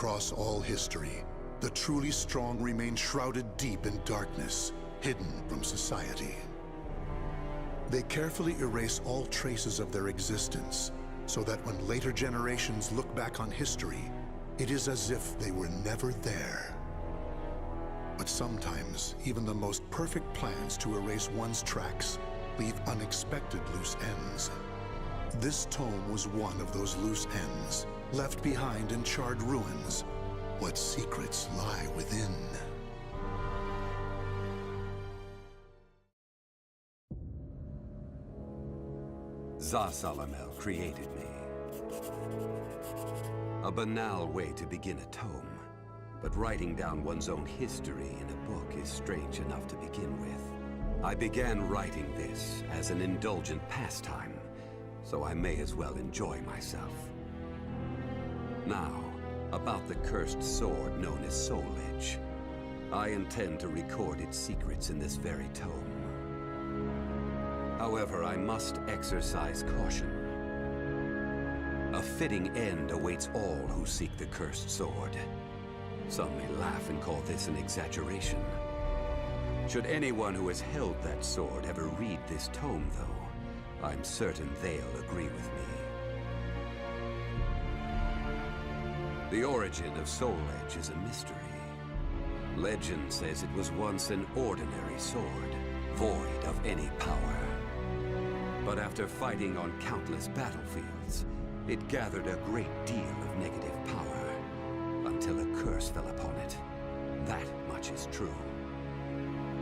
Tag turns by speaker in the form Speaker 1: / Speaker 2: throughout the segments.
Speaker 1: Across all history, the truly strong remain shrouded deep in darkness, hidden from society. They carefully erase all traces of their existence, so that when later generations look back on history, it is as if they were never there. But sometimes, even the most perfect plans to erase one's tracks leave unexpected loose ends. This tome was one of those loose ends, left behind in charred ruins. What secrets lie within?
Speaker 2: Zasalamel created me. A banal way to begin a tome, but writing down one's own history in a book is strange enough to begin with. I began writing this as an indulgent pastime, so I may as well enjoy myself. Now, about the cursed sword known as Soul Edge. I intend to record its secrets in this very tome. However, I must exercise caution. A fitting end awaits all who seek the cursed sword. Some may laugh and call this an exaggeration. Should anyone who has held that sword ever read this tome, though, I'm certain they'll agree with me. The origin of Soul Edge is a mystery. Legend says it was once an ordinary sword, void of any power. But after fighting on countless battlefields, it gathered a great deal of negative power, until a curse fell upon it. That much is true.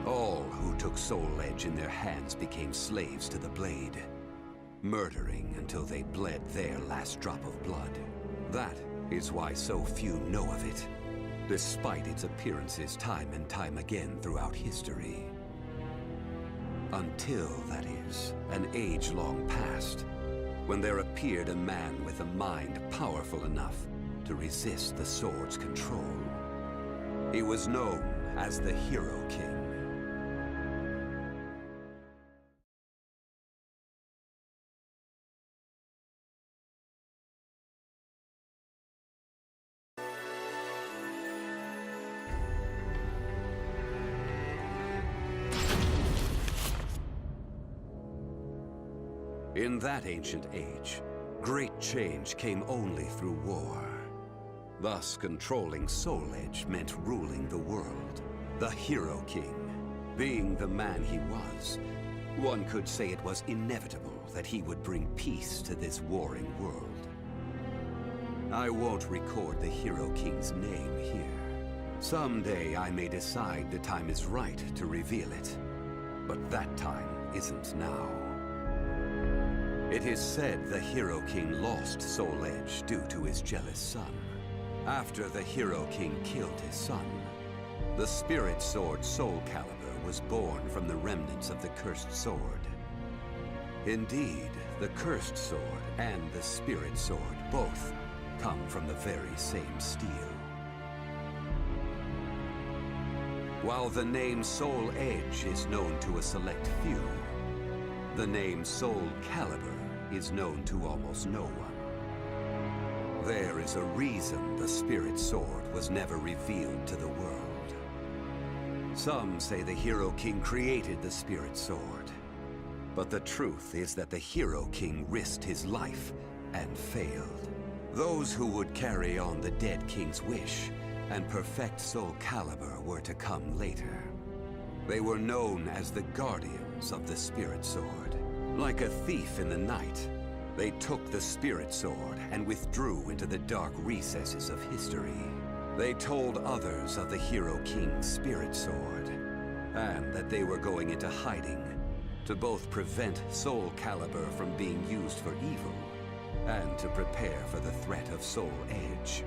Speaker 2: All who took Soul Edge in their hands became slaves to the blade, murdering until they bled their last drop of blood. That is why so few know of it, despite its appearances time and time again throughout history. Until, that is, an age long past, when there appeared a man with a mind powerful enough to resist the sword's control. He was known as the Hero King. In that ancient age, great change came only through war. Thus, controlling Soul Edge meant ruling the world. The Hero King, being the man he was, one could say it was inevitable that he would bring peace to this warring world. I won't record the Hero King's name here. Someday I may decide the time is right to reveal it, but that time isn't now. It is said the Hero King lost Soul Edge due to his jealous son. After the Hero King killed his son, the spirit sword SOULCALIBUR was born from the remnants of the cursed sword. Indeed, the cursed sword and the spirit sword both come from the very same steel. While the name Soul Edge is known to a select few, the name SOULCALIBUR is known to almost no one. There is a reason the spirit sword was never revealed to the world. Some say the Hero King created the spirit sword, but the truth is that the Hero King risked his life and failed. Those who would carry on the dead king's wish and perfect SOULCALIBUR were to come later. They were known as the guardians of the spirit sword. Like a thief in the night, they took the spirit sword and withdrew into the dark recesses of history. They told others of the Hero King's spirit sword, and that they were going into hiding to both prevent SOULCALIBUR from being used for evil and to prepare for the threat of Soul Edge.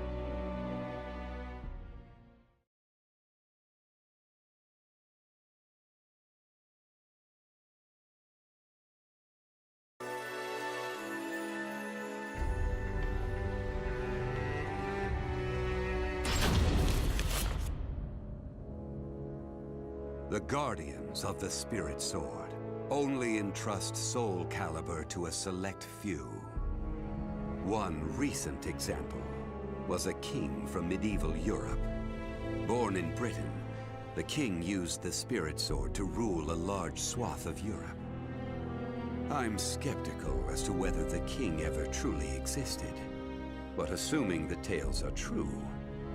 Speaker 2: The guardians of the spirit sword only entrust SOULCALIBUR to a select few. One recent example was a king from medieval Europe. Born in Britain, the king used the spirit sword to rule a large swath of Europe. I'm skeptical as to whether the king ever truly existed. But assuming the tales are true,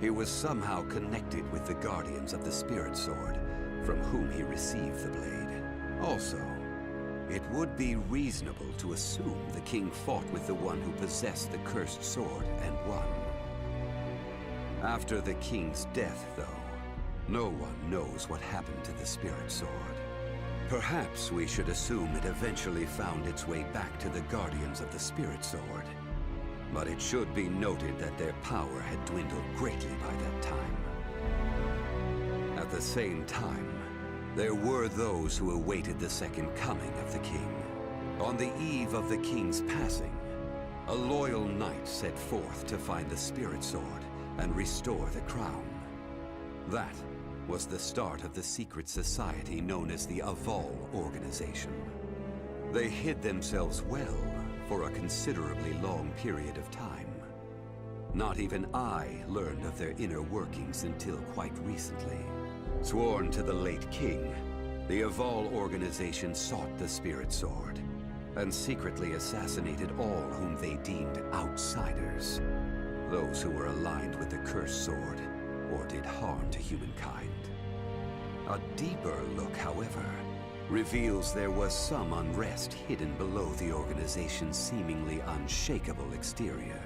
Speaker 2: he was somehow connected with the guardians of the spirit sword, from whom he received the blade. Also, it would be reasonable to assume the king fought with the one who possessed the cursed sword and won. After the king's death, though, no one knows what happened to the spirit sword. Perhaps we should assume it eventually found its way back to the guardians of the spirit sword. But it should be noted that their power had dwindled greatly by that time. At the same time, there were those who awaited the second coming of the king. On the eve of the king's passing, a loyal knight set forth to find the spirit sword and restore the crown. That was the start of the secret society known as the Aval Organization. They hid themselves well for a considerably long period of time. Not even I learned of their inner workings until quite recently. Sworn to the late king, the Aval Organization sought the spirit sword and secretly assassinated all whom they deemed outsiders, those who were aligned with the cursed sword or did harm to humankind. A deeper look, however, reveals there was some unrest hidden below the organization's seemingly unshakable exterior.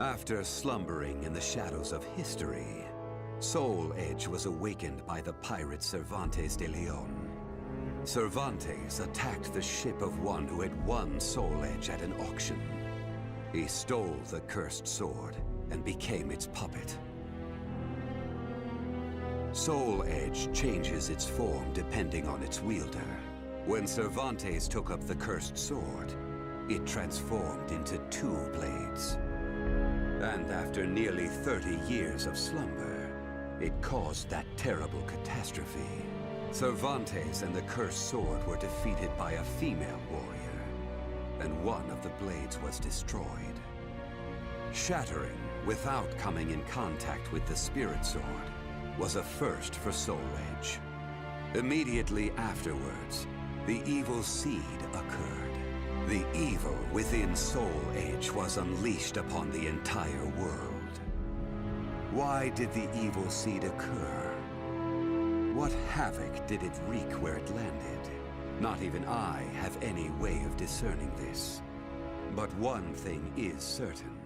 Speaker 2: After slumbering in the shadows of history, Soul Edge was awakened by the pirate Cervantes de Leon. Cervantes attacked the ship of one who had won Soul Edge at an auction. He stole the cursed sword and became its puppet. Soul Edge changes its form depending on its wielder. When Cervantes took up the cursed sword, it transformed into two blades. And after nearly 30 years of slumber, it caused that terrible catastrophe. Cervantes and the cursed sword were defeated by a female warrior, and one of the blades was destroyed. Shattering without coming in contact with the spirit sword was a first for Soul Edge. Immediately afterwards, the evil seed occurred. The evil within Soul Edge was unleashed upon the entire world. Why did the evil seed occur? What havoc did it wreak where it landed? Not even I have any way of discerning this. But one thing is certain.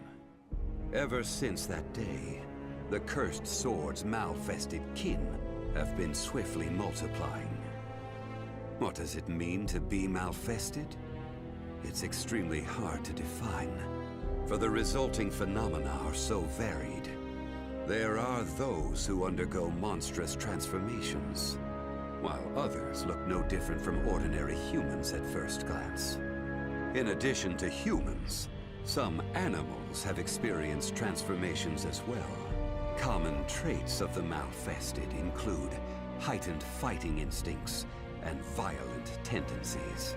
Speaker 2: Ever since that day, the cursed sword's malfested kin have been swiftly multiplying. What does it mean to be malfested? It's extremely hard to define, for the resulting phenomena are so varied. There are those who undergo monstrous transformations, while others look no different from ordinary humans at first glance. In addition to humans, some animals have experienced transformations as well. Common traits of the malfested include heightened fighting instincts and violent tendencies.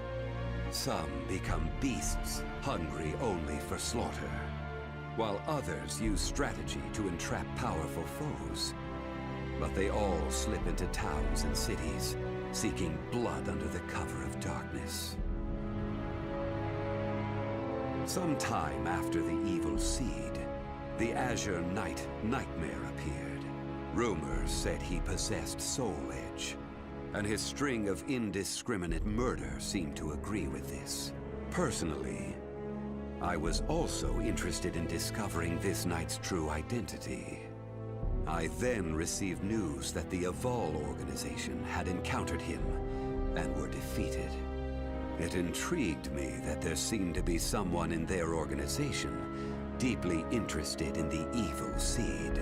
Speaker 2: Some become beasts, hungry only for slaughter, while others use strategy to entrap powerful foes. But they all slip into towns and cities, seeking blood under the cover of darkness. Sometime after the evil seed, the Azure Knight Nightmare appeared. Rumors said he possessed Soul Edge, and his string of indiscriminate murder seemed to agree with this. Personally, I was also interested in discovering this knight's true identity. I then received news that the Aval Organization had encountered him and were defeated. It intrigued me that there seemed to be someone in their organization deeply interested in the evil seed.